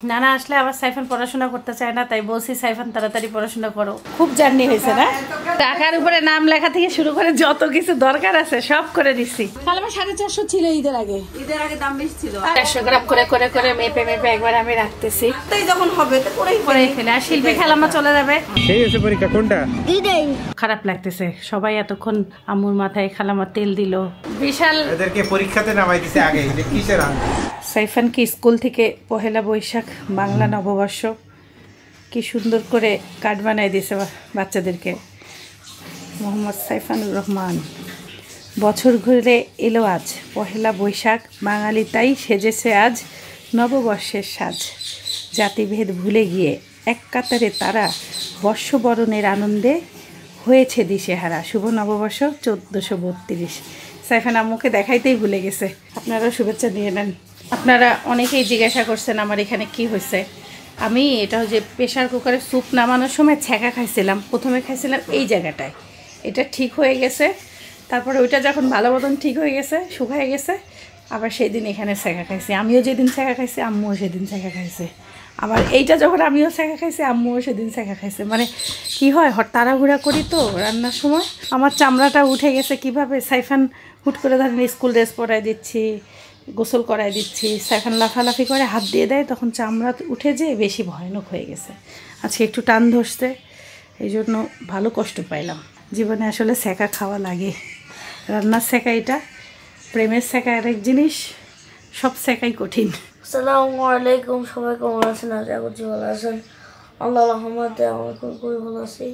নানা আসলে আবার সাইফান পড়াশোনা করতে চায় না, তাই বলছি সাইফান তাড়াতাড়ি পড়াশোনা করো। খুব জার্নি হয়েছে না, টাকার উপরে নাম লেখা থেকে শুরু করে যত কিছু দরকার আছে সব করে দিচ্ছি। কালামা 450 ছিল ঈদের আগে দাম বেশি ছিল। 400 গ্রাম করে করে করে মেপে মেপে একবার আমি রাখতেছি, তাই যখন হবে তো পরেই ফেলে। আর শিল্পী খালামা চলে যাবে। সেই হচ্ছে পরীক্ষা কোনটা? খারাপ লাগতেছে, সবাই এতক্ষণ আম্মুর মাথায় খালামা তেল দিল। বিশাল এদেরকে পরীক্ষাতে নামাই দিছে আগে, এটা কিসের আনন্দ। সাইফানকে স্কুল থেকে পহেলা বৈশাখ বাংলা নববর্ষ কি সুন্দর করে কার্ড বানাই দিয়েছে বাচ্চাদেরকে। মোহাম্মদ সাইফানুর রহমান। বছর ঘুরে এলো আজ পহেলা বৈশাখ, বাঙালি তাই সেজেছে আজ নববর্ষের সাজ। জাতিভেদ ভুলে গিয়ে এক কাতারে তারা বর্ষবরণের আনন্দে হয়েছে দিশেহারা। শুভ নববর্ষ 1432। সাইফান আম্মুকে দেখাইতেই ভুলে গেছে। আপনারাও শুভেচ্ছা নিয়ে নেন। আপনারা অনেকেই জিজ্ঞাসা করছেন আমার এখানে কি হয়েছে। আমি এটা যে প্রেশার কুকারে স্যুপ নামানোর সময় ছ্যাঁকা খাইছিলাম। প্রথমে খাইছিলাম এই জায়গাটায়, এটা ঠিক হয়ে গেছে। তারপরে ওইটা যখন ভালো মতন ঠিক হয়ে গেছে, শুকায় গেছে, আবার সেই দিন এখানে ছ্যাঁকা খাইছি। আমিও যেদিন ছ্যাঁকা খাইছি আম্মুও সেদিন ছ্যাঁকা খাইছে। আবার এইটা যখন আমিও ছ্যাঁকা খাইছি আম্মুও সেদিন ছ্যাঁকা খাইছে। মানে কি হয়, তাড়াহুড়া করি তো রান্নার সময়, আমার চামড়াটা উঠে গেছে। কিভাবে সাইফান হুট করে ধরেন স্কুল ড্রেস পরাই দিচ্ছি, গোসল করাই দিচ্ছি, সাইফান লাফালাফি করে হাত দিয়ে দেয়, তখন চামড়া উঠে যেয়ে বেশি ভয়ানক হয়ে গেছে। আজকে একটু টান ধরছে, এই জন্য ভালো কষ্ট পাইলাম। জীবনে আসলে ছ্যাঁকা খাওয়া লাগে। রান্নার ছ্যাঁকা এটা, প্রেমের ছ্যাঁকা আরেক জিনিস, সব ছ্যাঁকাই কঠিন। আসসালামু আলাইকুম, সবাই কেমন আছেন? আশা করছি ভালো আছেন। আল্লাহ রহমতে আমি খুবই ভালো আছি।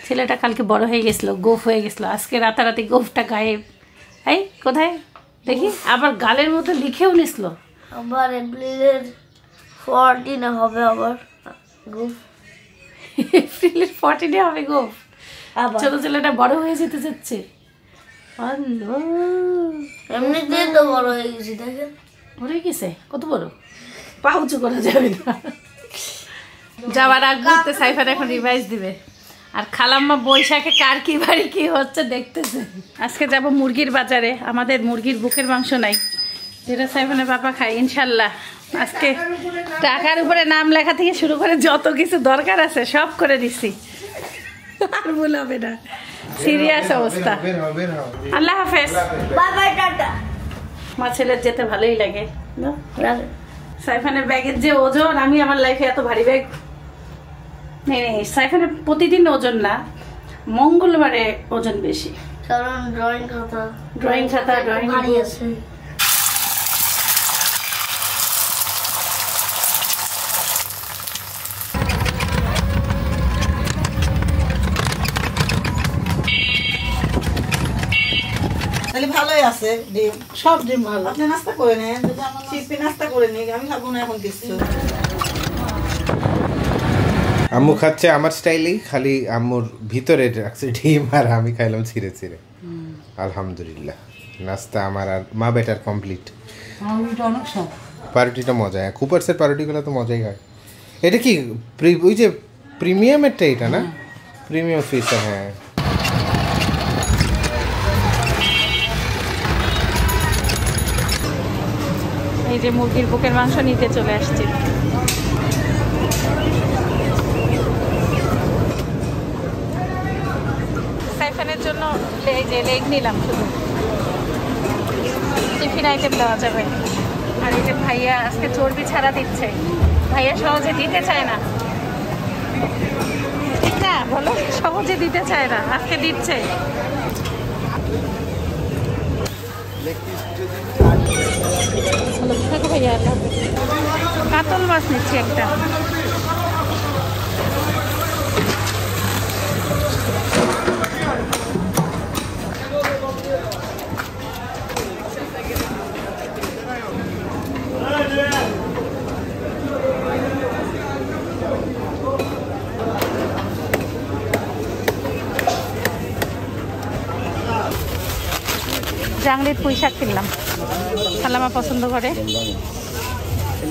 ছেলেটা কালকে বড় হয়ে গেছিলো, গোফ হয়ে গেছিলো, আজকে রাতারাতি গোফটা গায়েব। এই কোথায় দেখি, আবার গালের মতো লিখেও নিছিল। আবার এপ্রিলের 14 হবে আবার গোফ। এপ্রিলের 14 হবে গোফ। ছোট ছেলেটা বড় হয়ে যেতে যাচ্ছে। এমনিতেই তো বড় হয়ে গেছি, দেখেন বড় হয়ে গেছে। কত বড়, পা উঁচু করা যাবে না। যাওয়ার আগ মুহূর্তে সাইফান এখন রিভাইজ দিবে। আর খালাম্মা বৈশাখে কার কি বাড়ি কি হচ্ছে দেখতেছে। আজকে যাব মুরগির বাজারে, আমাদের মুরগির বুকের মাংস নাই, যেটা সাইফানের বাবা খায় ইনশাল্লাহ। আজকে টাকার উপরে নাম লেখা থেকে শুরু করে যত কিছু দরকার আছে সব করে দিছি, আর ভুল হবে না। সিরিয়াস অবস্থা। আল্লাহ হাফেজ, বাই বাই, টাটা। মা ছেলের যেতে ভালোই লাগে। সাইফানের ব্যাগের যে ওজন, আমি আমার লাইফে এত ভারী ব্যাগ নেই। সাইফানের প্রতিদিন ওজন না, মঙ্গলবারে ওজন বেশি। কারণ ড্রয়িং খাতা ড্রয়িং ভারী আছে। তাহলে ভালোই আছে ডিম, সব ডিম ভালো। আপনি নাস্তা করে নেন, চিপি নাস্তা করে নিন, আমি খাবো না এখন কিছু। আম্মু খাচ্ছে আমার স্টাইলেই, খালি আম্মুর ভিতরে রাখছে ডিম আর আমি খাইলাম ছিঁড়ে ছিঁড়ে। আলহামদুলিল্লাহ, নাস্তা আমার আর মা বেটার কমপ্লিট। পাউরুটিটা মজা, কুপার্সের পাউরুটিগুলো তো মজাই হয়। এটা কি ওই যে প্রিমিয়ামেরটা, এটা না প্রিমিয়াম ফিশ? হ্যাঁ, এই যে মুরগির বুকের মাংস নিতে চলে আসছে। সাইফানের জন্য লেগ নিলাম, শুধু টিফিন আইটেম দেওয়া যাবে। আর এই যে ভাইয়া আজকে চর্বি ছাড়া দিচ্ছে, ভাইয়া সহজে দিতে চায় না, ঠিক না বলো? সহজে দিতে চায় না, আজকে দিচ্ছে। ভাইয়া কাতল মাছ নিচ্ছি একটা। জাংলির পুঁই শাক কিনলাম, খালামা পছন্দ করে।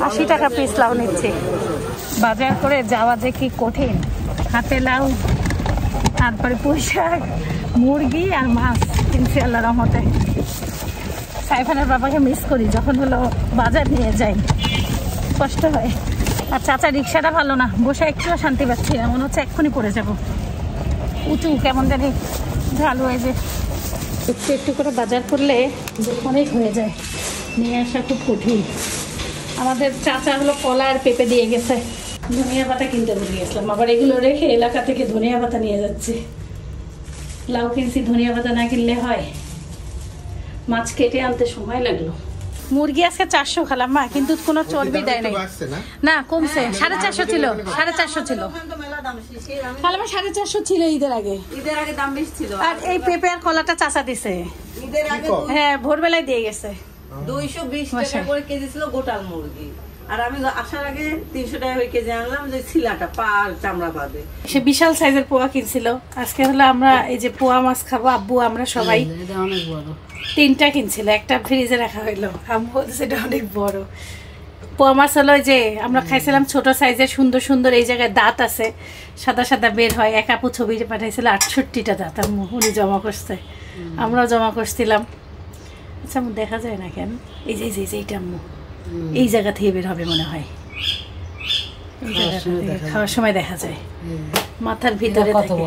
80 টাকা পিস লাউ নিচ্ছি। বাজার করে যাওয়া যে কি কঠিন। হাতে লাউ, তারপরে পুঁই শাক, মুরগি আর মাছ কিনছি আল্লাহর রহমতে। সাইফানের বাবাকে মিস করি, যখন হলো বাজার নিয়ে যাই কষ্ট হয়। আচ্ছা আচ্ছা, রিক্সাটা ভালো না, বসে একটু শান্তি পাচ্ছি না, মনে হচ্ছে এক্ষুনি পড়ে যাবো। উঁচু কেমন জানি ঢালু হয়ে যে, একটু একটু করে বাজার করলে অনেক হয়ে যায়, নিয়ে আসা খুব কঠিন। আমাদের চাচা হলো কলা আর পেঁপে দিয়ে গেছে, ধনিয়া পাতা কিনতে ভুলে গেছিলাম, আবার এগুলো রেখে এলাকা থেকে ধনিয়া পাতা নিয়ে যাচ্ছে। লাউ কিনছি, ধনিয়া পাতা না কিনলে হয়। মাছ কেটে আনতে সময় লাগলো। মুরগি আজকে 400 খালাম মা, কিন্তু কোনো চর্বি দেয় নাই। না কমছে, 450 ছিল, 450 ছিল খালামা, 450 ছিল ঈদের আগে। ঈদের আগে দাম বেশি ছিল। আর এই পেঁপে আর কলাটা চাচা দিছে ঈদের আগে হ্যাঁ, ভোরবেলায় দিয়ে গেছে। 220 টাকা করে কেজি ছিল গোটাল মুরগি, আর আমি আসার আগে 300 টাকা করে কেজি আনলাম, যে ছিলাটা পা আর চামড়া বাদে। সে বিশাল সাইজের পোয়া কিনছিল। আজকে হলো আমরা এই যে পোয়া মাছ খাবো, আব্বু আমরা সবাই। অনেক বড়, 3টা কিনছিল, একটা ফ্রিজে রাখা হইলো। আম্মু বলছে এটা অনেক বড়। পোয়া মাছ হলো যে আমরা খাইছিলাম ছোট সাইজের, সুন্দর সুন্দর, এই জায়গায় দাঁত আছে, সাদা সাদা বের হয়। এক আপু ছবি পাঠাইছিল 68টা দাঁত, আম্মু উনি জমা করছে, আমরাও জমা করছিলাম। আচ্ছা আম্মু দেখা যায় না কেন? এই যে এইটা আম্মু এই জায়গা থেকে বের হবে মনে হয়, এই জায়গা থেকে খাওয়ার সময় দেখা যায়, মাথার ভিতরে থাকে।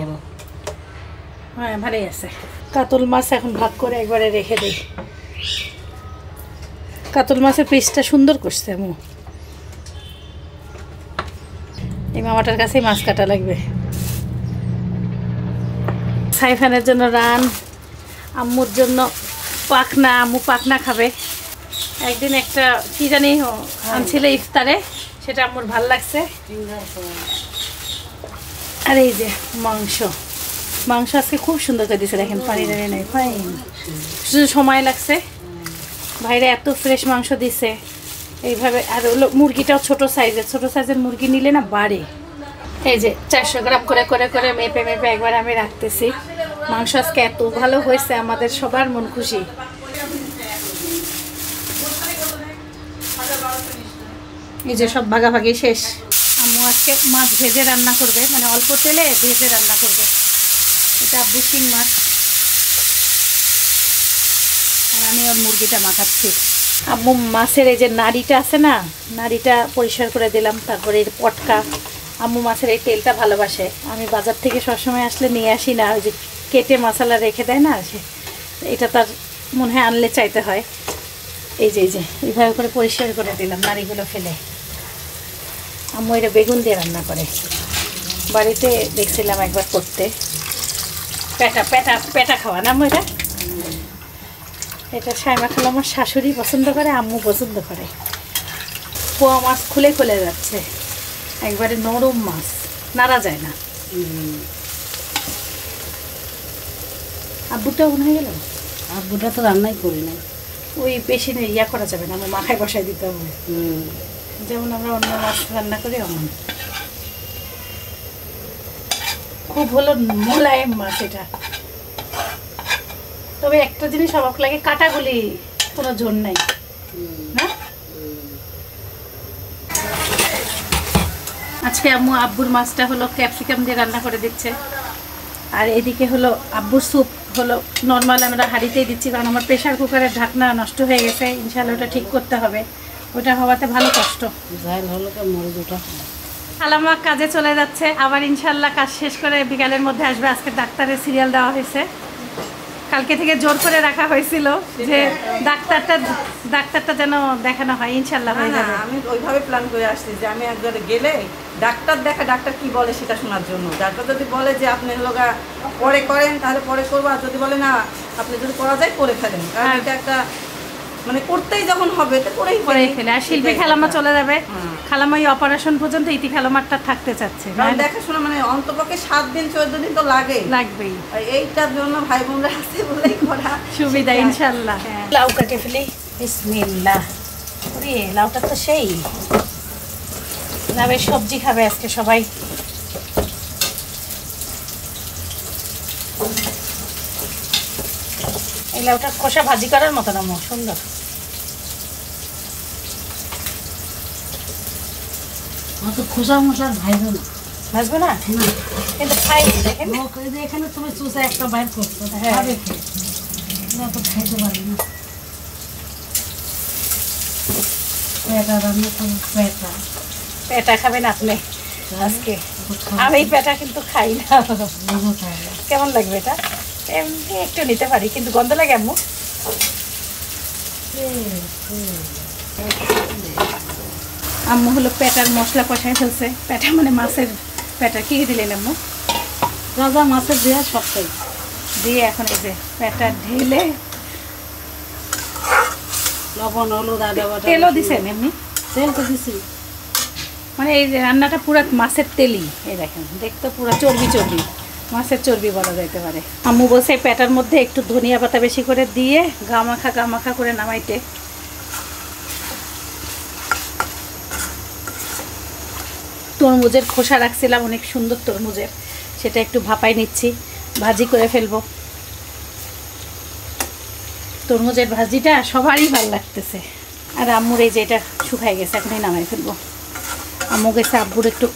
হ্যাঁ ভালোই আছে। কাতল মাছ এখন ভাগ করে একবারে রেখে দিই। কাতল মাছের পিসটা সুন্দর করছে আম্মু। এই মামাটার কাছেই মাছ কাটা লাগবে। সাইফানের জন্য রান, আম্মুর জন্য পাখনা, আম্মু পাখনা খাবে। একদিন একটা কি জানি আনছিল ইফতারে, সেটা আম্মুর ভাল লাগছে। আর এই যে মাংস আজকে খুব সুন্দর করে দিয়েছে, দেখেন পানি টানি নাই, ফাইন। শুধু সময় লাগছে, ভাইরা এত ফ্রেশ মাংস দিছে এইভাবে। আর হলো মুরগিটাও ছোট সাইজের মুরগি নিলে না বাড়ে। এই যে 400 গ্রাম করে করে করে মেপে একবার আমি রাখতেছি। মাংস আজকে এত ভালো হয়েছে, আমাদের সবার মন খুশি। এই যে সব ভাগাভাগি শেষ। আম্মু আজকে মাছ ভেজে রান্না করবে, মানে অল্প তেলে ভেজে রান্না করবে। এটা আব্বু শিং মাছ, আর আমি ওর মুরগিটা মাখাচ্ছি। আম্মু মাছের এই যে নাড়িটা আছে না, নাড়িটা পরিষ্কার করে দিলাম। তারপরে এর পটকা, আম্মু মাছের এই তেলটা ভালোবাসে। আমি বাজার থেকে সবসময় আসলে নিয়ে আসি না, ওই যে কেটে মশলা রেখে দেয় না, এটা তার মনে হয় আনলে চাইতে হয়। এই যে এইভাবে করে পরিষ্কার করে দিলাম নাড়িগুলো ফেলে। আম্মু এটা বেগুন দিয়ে রান্না করে, বাড়িতে দেখছিলাম একবার করতে। পেটা খাওয়া না আম্মু এটা সাইমা খালা আমার শাশুড়ি পছন্দ করে, আম্মু পছন্দ করে। পোয়া মাছ খুলে যাচ্ছে, একবারে নরম মাছ, নাড়া যায় না। আব্বুটা মনে হয়ে গেল, আব্বুটা তো রান্নাই করি না, ওই বেশি ইয়া করা যাবে না, আমার মাথায় বসাই দিতে হবে। যেমন আমরা অন্য মাছ রান্না করি অমন। খুব হলো মোলায়েম মাছ এটা। তবে একটা জিনিস অবাক লাগে, কাটাগুলি কোনো ঝোল নাই না। আজকে আম্মু আব্বুর মাছটা হলো ক্যাপসিকাম দিয়ে রান্না করে দিচ্ছে। আর এদিকে হলো আব্বুর স্যুপ হলো নর্মাল আমরা হাঁড়িতেই দিচ্ছি, কারণ আমার প্রেশার কুকারের ঢাকনা নষ্ট হয়ে গেছে, ইনশাল্লাহ ওটা ঠিক করতে হবে। ওটা হওয়াতে ভালো কষ্ট। খালামা কাজে চলে যাচ্ছে, আবার ইনশাল্লাহ কাজ শেষ করে বিকালের মধ্যে আসবে। আজকে ডাক্তারের সিরিয়াল দেওয়া হয়েছে, কালকে থেকে জোর করে রাখা হয়েছিল যে ডাক্তারটা যেন দেখানো হয়, ইনশাল্লাহ হয়ে যাবে। আমি ওইভাবে প্ল্যান করে আসছি যে আমি একবারে গেলে ডাক্তার কি বলে সেটা শোনার জন্য। ডাক্তার যদি বলে যে আপনি লোকা পরে করেন তাহলে পরে করবো, আর যদি বলে না আপনি যদি করা যায় করে ফেলেন, কারণ এটা একটা মানে করতেই যখন হবে তো করেই ফেলে। আর শিল্পী খালামা চলে যাবে, খালামা এই অপারেশন পর্যন্ত ইতি খালামারটা থাকতে চাচ্ছে, দেখাশোনা মানে অন্তপক্ষে 7 দিন 14 দিন তো লাগবেই। এইটার জন্য ভাই বোনরা আছে বলেই করা সুবিধা ইনশাল্লাহ। লাউ কাটে ফেলি, বিসমিল্লাহ। ওরে লাউটা তো সেই লাউয়ের সবজি খাবে আজকে সবাই। এই লাউটা খোসা ভাজি করার মতো না, সুন্দর। অত খোসা মশলা ভাজবো না কিন্তু খাই দেখেন। এখানে তুমি চুষে একটা বাইর করছো, খাইতে পারি না। পেটা রান্না করবো, পেটা পেটা খাবেন আপনি আজকে? আমি পেটা কিন্তু খাই না। কেমন লাগবে এটা? এমনি একটু নিতে পারি, কিন্তু গন্ধ লাগে আম্মু। আম্মু হলো পেটার মশলা কষাই ফেলছে। পেটা মানে মাছের পেটা। কি দিলেন আম্মু? রাজা মাছের দেওয়া সবটাই দিয়ে এখন এই যে পেটা ঢেলে লবণ হলুদ আদা বাটা তেলও দিছেন এমনি? তেল তো দিছি। মানে এই যে রান্নাটা পুরো মাছের তেলই। এই দেখেন, দেখতে পুরো চর্বি চর্বি, মাছের চর্বি বলা যাইতে পারে। আম্মু বলছে এই পেটার মধ্যে একটু ধনিয়া পাতা বেশি করে দিয়ে গামাখা করে নামাইতে। তরমুজের খোসা রাখছিলাম, অনেক সুন্দর তরমুজের, সেটা একটু ভাপাই নিচ্ছি, ভাজি করে ফেলবো। তরমুজের ভাজিটা সবারই ভালো লাগতেছে। আর আম্মুর এই যে এটা শুকাই গেছে, এখনই নামাই ফেলবো। আম্মু গেছে আব্বুর একটু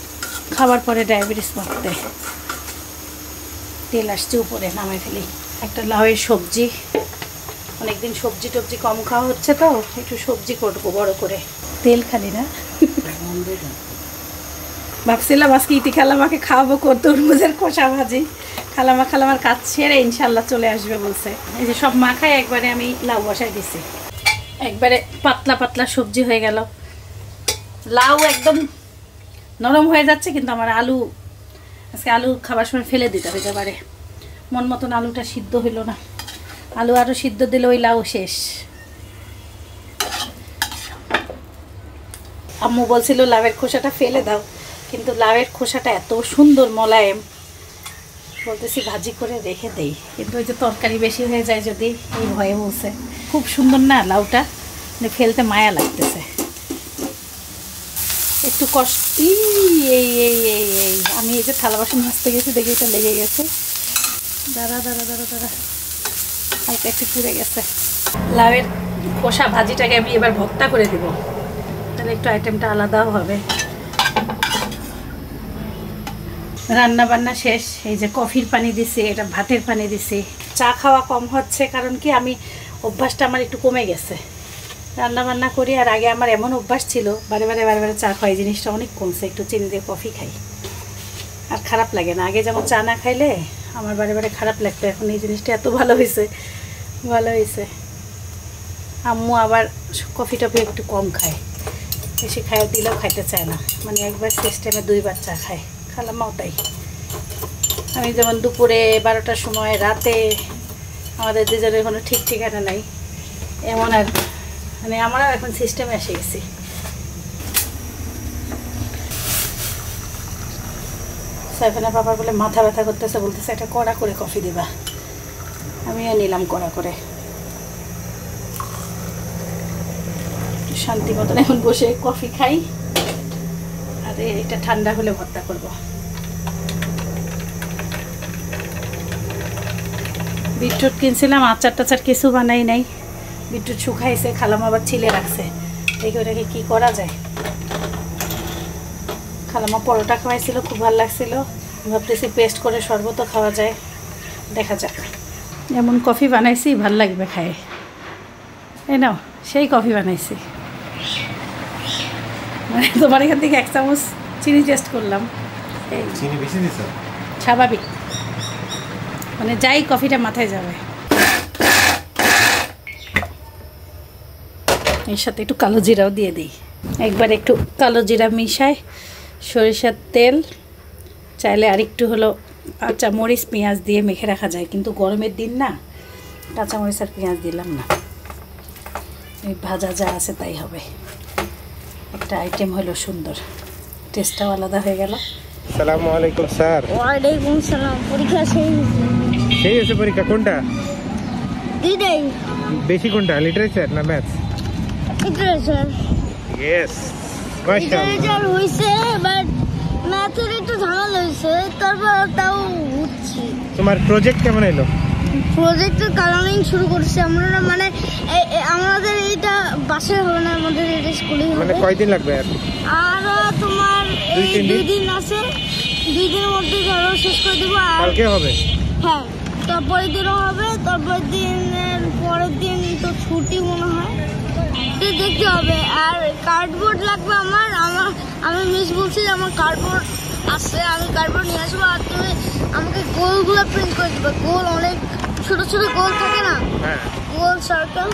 খাবার পরে ডায়াবেটিস মারতে। তেল আসছে উপরে, নামাই ফেলি। একটা লাউয়ের সবজি, অনেকদিন সবজি টবজি কম খাওয়া হচ্ছে তো একটু সবজি করবো বড় করে। তেল খালি না, ভাবছিলাম আজকে ইতি খালামাকে খাওয়াবো তরমুজের খোসা ভাজি। খালামার কাজ সেরে ইনশাল্লাহ চলে আসবে বলছে। এই যে সব মাখায় একবারে আমি লাউ বসাই দিছি, একবারে পাতলা পাতলা সবজি হয়ে গেল। লাউ একদম নরম হয়ে যাচ্ছে, কিন্তু আমার আজকে আলু খাবার সময় ফেলে দিতে হইতে পারে। মন মতন আলুটা সিদ্ধ হইল না। আলু আরও সিদ্ধ দিলে ওই লাউ শেষ। আম্মু বলছিল লাউয়ের খোসাটা ফেলে দাও, কিন্তু লাউয়ের খোসাটা এত সুন্দর মোলায়েম, বলতেছি ভাজি করে রেখে দেই, কিন্তু ওই যে তরকারি বেশি হয়ে যায় যদি, এই ভয়ে বলছে। খুব সুন্দর না লাউটা, ফেলতে মায়া লাগতেছে। একটু কষ্ট। এই এই এই এই আমি এই যে থালা বাসন মাজতে গেছি, দেখি এটা লেগে গেছে। দাঁড়া হালকা একটু পুড়ে গেছে। লাউয়ের খোসা ভাজিটাকে আমি এবার ভর্তা করে দিব, তাহলে একটু আইটেমটা আলাদাও হবে। রান্না বান্না শেষ। এই যে কফির পানি দিছি, এটা ভাতের পানি দিছি। চা খাওয়া কম হচ্ছে, কারণ কি আমি অভ্যাসটা আমার একটু কমে গেছে। রান্না বান্না করি, আর আগে আমার এমন অভ্যাস ছিল বারে বারে চা খাই, জিনিসটা অনেক কমছে। একটু চিনি দিয়ে কফি খাই আর খারাপ লাগে না। আগে যেমন চা না খাইলে আমার বারে খারাপ লাগতো, এখন এই জিনিসটা এত ভালো হয়েছে। আম্মু আবার কফি টফি একটু কম খায়, বেশি খাইয়ে দিলেও খাইতে চায় না, মানে একবার সিস্টেমে 2 বার চা খায়। খালাম্মাও তাই। আমি যেমন দুপুরে 12টার সময়, রাতে, আমাদের দুজনের কোনো ঠিক ঠিকানা নাই এমন। আর মানে আমারও এখন সিস্টেমে এসে গেছি। সাইফানের বাবার বলে মাথা ব্যথা করতেছে, বলতেছে একটা কড়া করে কফি দিবা। আমিও নিলাম কড়া করে। শান্তি মতন এখন বসে কফি খাই, আর এটা ঠান্ডা হলে ভর্তা করব। বিটরুট কিনছিলাম, আচার টাচার কিছু বানাই নাই। বিটরুট শুকাইছে, খালাম আবার ছিলে রাখছে, দেখি ওটাকে কী করা যায়। খালামা পরোটা খাওয়াইছিল, খুব ভালো লাগছিল। ভাবতেছি পেস্ট করে শরবতও খাওয়া যায়, দেখা যাক। এমন কফি বানাইছি, ভাল লাগবে খায়। এই নাও, সেই কফি বানাইছি। মানে তোমার এখান থেকে 1 চামচ চিনি টেস্ট করলাম। এই চিনি বেশি দিছো? স্বাভাবিক, মানে যাই কফিটা মাথায় যাবে। এর সাথে একটু কালো জিরাও দিয়ে দিই। একবার একটু কালো জিরা মিশাই, সরিষার তেল, চাইলে আরেকটু হলো কাঁচামরিচ পেঁয়াজ দিয়ে মেখে রাখা যায়, কিন্তু গরমের দিন না, কাঁচামরিচ আর পেঁয়াজ দিলাম না। এই ভাজা যা আছে তাই হবে। একটা আইটেম হলো সুন্দর, টেস্টটাও আলাদা হয়ে গেল। আসসালামু আলাইকুম স্যার। ওয়ালাইকুম সালাম। পরীক্ষা সেই হয়েছে পরীক্ষা? কোনটা দুইটাই? বেশি কোনটা, লিটারেচার না ম্যাথস? লিটারেচার। ইয়েস, মাশাআল্লাহ। লিটারেচার হইছে, বাট ম্যাথের একটু ঝামেলা হইছে, তারপর তাও বুঝছি। তোমার প্রজেক্ট কেমন এলো? প্রজেক্টের কালারিং শুরু করছে আমরা, মানে আমাদের এইটা বাসে হবে না, আমাদের এটা স্কুলেই হবে। মানে কয়দিন লাগবে? আর তোমার এই 2 দিন আছে, 2 দিনের মধ্যে ধরো শেষ করে দিব। আর কালকে হবে? হ্যাঁ, তারপরের দিনও হবে, তারপরের দিনের পরের দিন তো ছুটি মনে হয়। দেখতে হবে। আর কার্ডবোর্ড লাগবে আমার আমার মিস বলছে যে আমার কার্ডবোর্ড আছে, আমি কার্ডবোর্ড নিয়ে আসবো। আর তুমি আমাকে গোলগুলো প্রিন্ট করে দিবে। গোল অনেক ছোট ছোট গোল থাকে না, গোল সার্কেল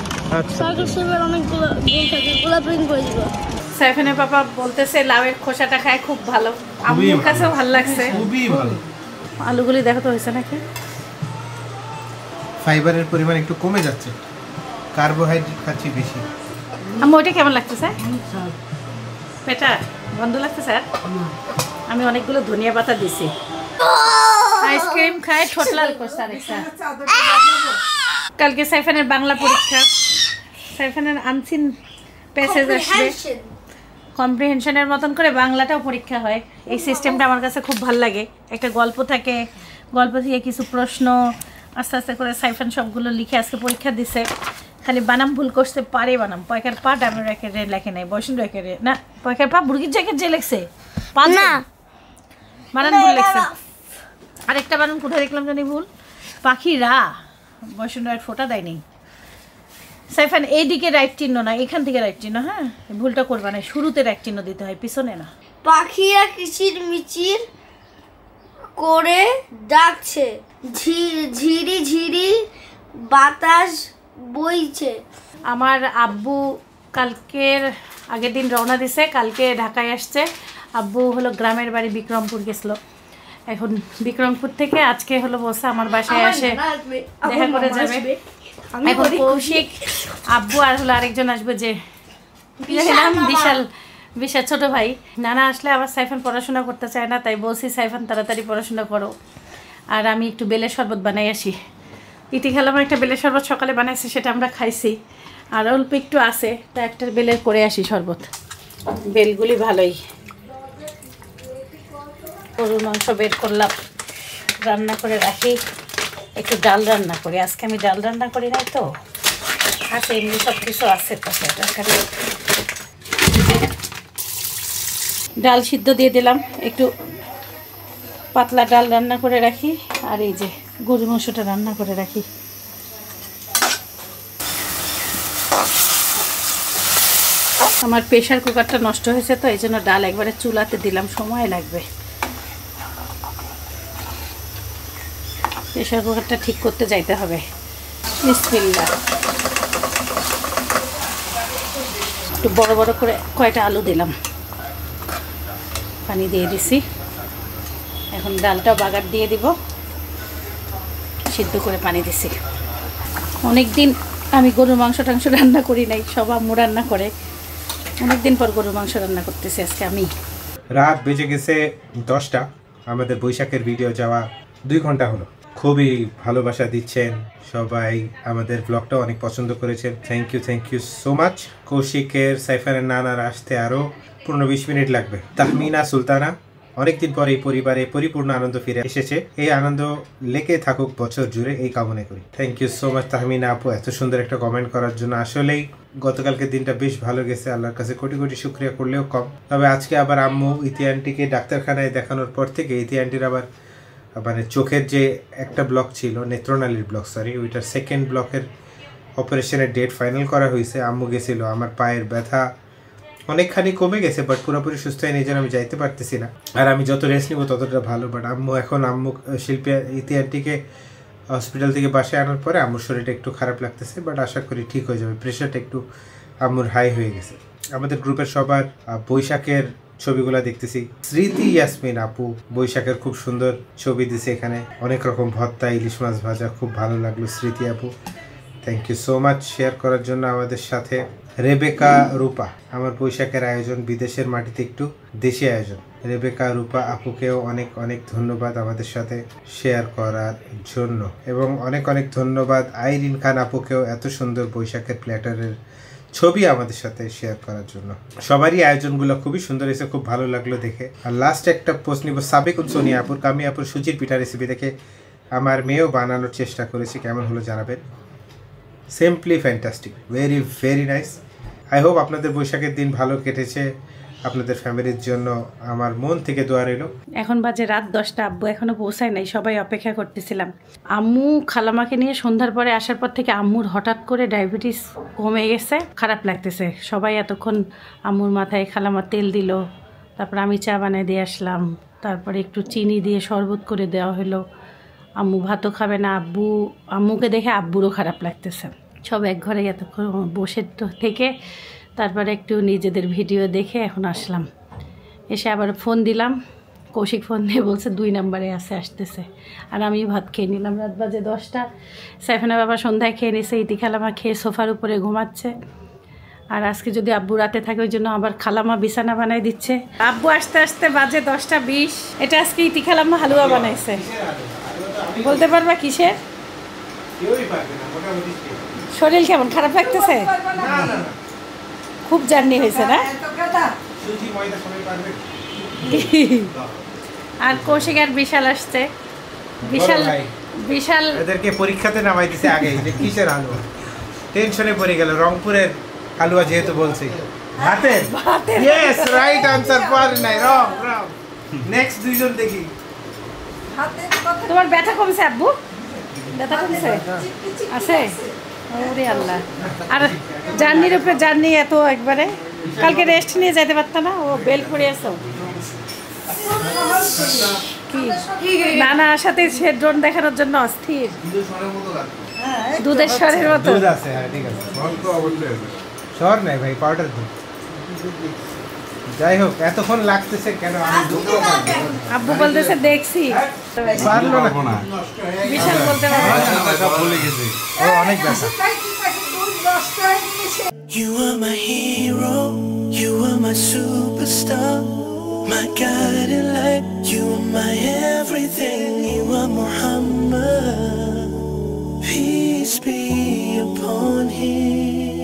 সার্কেল শেপের অনেকগুলো গোল থাকে, ওগুলো প্রিন্ট করে দিবে। সাইফানের পাপা বলতেছে লাউয়ের খোসাটা খায় খুব ভালো, আম্মুর কাছেও ভালো লাগছে। খুবই ভালো। আলুগুলি দেখো তো হয়েছে নাকি? ফাইবারের পরিমাণ একটু কমে যাচ্ছে, কার্বোহাইড্রেট খাচ্ছি বেশি। আম্মু ওইটা কেমন লাগছে স্যার? পেটা বন্ধ লাগছে স্যার? আমি অনেকগুলো ধনিয়া পাতা দিছি। আইসক্রিম খায় ঠোঁট লাল করছে আরেকটা। কালকে সাইফানের বাংলা পরীক্ষা, সাইফানের আনসিন প্যাসেজ আসবে, কম্প্রিহেনশনের মতন করে বাংলাটাও পরীক্ষা হয়। এই সিস্টেমটা আমার কাছে খুব ভালো লাগে। একটা গল্প থাকে, গল্প থেকে কিছু প্রশ্ন আস্তে আস্তে করে সাইফান সবগুলো লিখে আজকে পরীক্ষা দিছে। খালি বানাম ভুল করতে পারে, বানাম পয়কার পা ডামের রেখে লেখে নাই, বয়সন রেখে না পয়কার পা বুড়ির জ্যাকেট যে লেখছে না বানান ভুল লেখছে। আরেকটা বানান কোথায় দেখলাম জানি ভুল, পাখিরা বয়সন রাইট ফোটা দেয়নি। সাইফান এইদিকে রাইট চিহ্ন না, এখান থেকে রাইট চিহ্ন। হ্যাঁ ভুলটা করবা না, শুরুতে রাইট চিহ্ন দিতে হয়, পিছনে না। পাখিরা কিচির মিচির করে ডাকছে, ঝিরি ঝিরি বাতাস বইছে। আমার আব্বু কালকের আগের দিন রওনা দিছে, কালকে ঢাকায় আসছে। আব্বু হলো গ্রামের বাড়ি বিক্রমপুর গেছিলো, এখন বিক্রমপুর থেকে আজকে হলো বসে আমার বাসায় আসে দেখা করে যাবে। এখন কৌশিক আব্বু আর হলো আরেকজন আসবে, যে বিশাল বিশাল ছোট ভাই। নানা আসলে আবার সাইফান পড়াশোনা করতে চায় না, তাই বলছি সাইফান তাড়াতাড়ি পড়াশোনা করো, আর আমি একটু বেলের শরবত বানাই আসি। ইতি খেলাম একটা বেলের শরবত সকালে বানাইছে, সেটা আমরা খাইছি, আর অল্প একটু আছে, তা একটা বেলের করে আসি শরবত। বেলগুলি ভালোই। গরুর মাংস বের করলাম, রান্না করে রাখি, একটু ডাল রান্না করি। আজকে আমি ডাল রান্না করি নাই তো, আছে এমনি সব কিছু আছে তো। ডাল সিদ্ধ দিয়ে দিলাম, একটু পাতলা ডাল রান্না করে রাখি, আর এই যে গরুর মাংসটা রান্না করে রাখি। আমার প্রেশার কুকারটা নষ্ট হয়েছে তো, এই জন্য ডাল একবারে চুলাতে দিলাম, সময় লাগবে। প্রেশার কুকারটা ঠিক করতে যাইতে হবে। বিসমিল্লাহ। একটু বড় বড় করে কয়টা আলু দিলাম, পানি দিয়ে দিছি। এখন ডালটাও বাগার দিয়ে দিব, সিদ্ধ করে পানি দিছি। অনেক দিন আমি গরুর মাংস টাংস রান্না করি নাই, সব আম্মু রান্না করে। অনেকদিন পর গরুর মাংস রান্না করতেছি আজকে আমি। রাত বেজে গেছে 10টা, আমাদের বৈশাখের ভিডিও যাওয়া 2 ঘন্টা হলো। খুবই ভালোবাসা দিচ্ছেন সবাই, আমাদের ব্লগটা অনেক পছন্দ করেছেন। Thank you so much. কৌশিকের সাইফানের নানার আসতে আরও 15-20 মিনিট লাগবে। তাহমিনা সুলতানা অনেকদিন পরে এই পরিবারে পরিপূর্ণ আনন্দ ফিরে এসেছে, এই আনন্দ লেগে থাকুক বছর জুড়ে, এই কামনা করি। Thank you so much Tahmina আপু, এত সুন্দর একটা কমেন্ট করার জন্য। আসলেই গতকালকের দিনটা বেশ ভালো গেছে, আল্লাহর কাছে কোটি কোটি শুকরিয়া করলেও কম। তবে আজকে আবার আম্মু ইতি আন্টিকে ডাক্তারখানায় দেখানোর পর থেকে ইতি আন্টির আবার মানে চোখের যে একটা ব্লক ছিল, নেত্রনালীর ব্লক, সরি, ওইটার 2nd ব্লকের অপারেশনের ডেট ফাইনাল করা হয়েছে। আম্মু গেছিল, আমার পায়ের ব্যথা অনেকখানি কমে গেছে, বাট পুরোপুরি সুস্থ হয়ে নিজের আমি যাইতে পারতেছি না। আর আমি যত রেস্ট নিব ততটা ভালো। বাট আম্মু শিল্পী ইতি আন্টিকে হসপিটাল থেকে বাসায় আনার পরে আম্মুর শরীরটা একটু খারাপ লাগতেছে, বাট আশা করি ঠিক হয়ে যাবে। প্রেশারটা একটু আম্মুর হাই হয়ে গেছে। আমাদের গ্রুপের সবার বৈশাখের ছবিগুলো দেখতেছি। স্মৃতি ইয়াসমিন আপু বৈশাখের খুব সুন্দর ছবি দিছে, এখানে অনেক রকম ভর্তা, ইলিশ মাছ ভাজা, খুব ভালো লাগলো স্মৃতি আপু। Thank you so much share করার জন্য আমাদের সাথে। রেবেকা রূপা, আমার বৈশাখের আয়োজন বিদেশের মাটিতে একটু দেশি আয়োজন। রেবেকা রূপা আপুকেও অনেক অনেক ধন্যবাদ আমাদের সাথে শেয়ার করার জন্য, এবং অনেক অনেক ধন্যবাদ আইরিন খান আপুকেও এত সুন্দর বৈশাখের প্ল্যাটারের ছবি আমাদের সাথে শেয়ার করার জন্য। সবারই আয়োজনগুলো খুবই সুন্দর হয়েছে, খুব ভালো লাগলো দেখে। আর লাস্ট একটা পোস্ট নিব সাবিকুন সোনিয়া আপুর, কামি আপুর সুজির পিঠা রেসিপি দেখে আমার মেয়েও বানানোর চেষ্টা করেছি, কেমন হলো জানাবেন। Simply fantastic, very very nice. I hope আপনাদের বৈশাখের দিন ভালো কেটেছে, আপনাদের ফ্যামিলির জন্য আমার মন থেকে দোয়া রইল। এখন বাজে রাত 10টা, আব্বু এখনো পৌঁছায় নাই, সবাই অপেক্ষা করতেছিলাম। আম্মু খালামাকে নিয়ে সন্ধ্যার পরে আসার পর থেকে আম্মুর হঠাৎ করে ডায়াবেটিস কমে গেছে, খারাপ লাগতেছে। সবাই এতক্ষণ আম্মুর মাথায় খালামা তেল দিল, তারপর আমি চা বানিয়ে দিয়ে আসলাম, তারপরে একটু চিনি দিয়ে শরবত করে দেওয়া হলো। আম্মু ভাতও খাবে না। আম্মুকে দেখে আব্বুরও খারাপ লাগতেছে। সব এক ঘরে এতক্ষণ বসে থেকে তারপরে একটু নিজেদের ভিডিও দেখে এখন আসলাম। এসে আবার ফোন দিলাম, কৌশিক ফোন দিয়ে বলছে 2 নম্বরে আসতেছে। আর আমি ভাত খেয়ে নিলাম। রাত বাজে 10টা। সাইফানা বাবা সন্ধ্যায় খেয়ে নিছে, ইতি খালামা খেয়ে সোফার উপরে ঘুমাচ্ছে। আর আজকে যদি আব্বু রাতে থাকে ওই জন্য আবার খালামা বিছানা বানাই দিচ্ছে। আব্বু আসতে আসতে বাজে 10টা 20। এটা আজকে ইতি খালামা হালুয়া বানাইছে। বলতে পারবা কিসের? শরীর কেমন খারাপ লাগতেছে? খুব জার্নি হয়েছে না? আর কৌশিক আর বিশাল আসছে। বিশাল এদেরকে পরীক্ষাতে নামাই দিছে আগে যে কিসের হালুয়া। টেনশনে পড়ে গেল। রংপুরের হালুয়া যেহেতু বলছি। ভাতের? Yes, right answer. পার নাই, রং। নেক্সট দুইজন দেখি। তোমার ব্যথা কমছে আব্বু? ব্যথা কমছে? আছে? ওরে আল্লাহ। আর জার্নির উপরে জার্নি এত একবারে। কালকে রেস্ট নিয়ে যেতে পারতো না? ও বেল্ট পরে আসো কি? নানা সাথে সে ড্রোন দেখানোর জন্য অস্থির। দুধের স্বরের মতো। দুধ আছে, হ্যাঁ ঠিক আছে। স্বর নাই ভাই, পাউডার দুধ। যাই হোক, এতক্ষণ লাগতেছে কেন? আমি আব্বু বলতেছে দেখছি, পারলো না। বিশাল বলতে পারবে না। ও অনেক ব্যথা। You are my hero, you are my superstar, my guiding light, you are my everything, you are Muhammad, peace be upon him.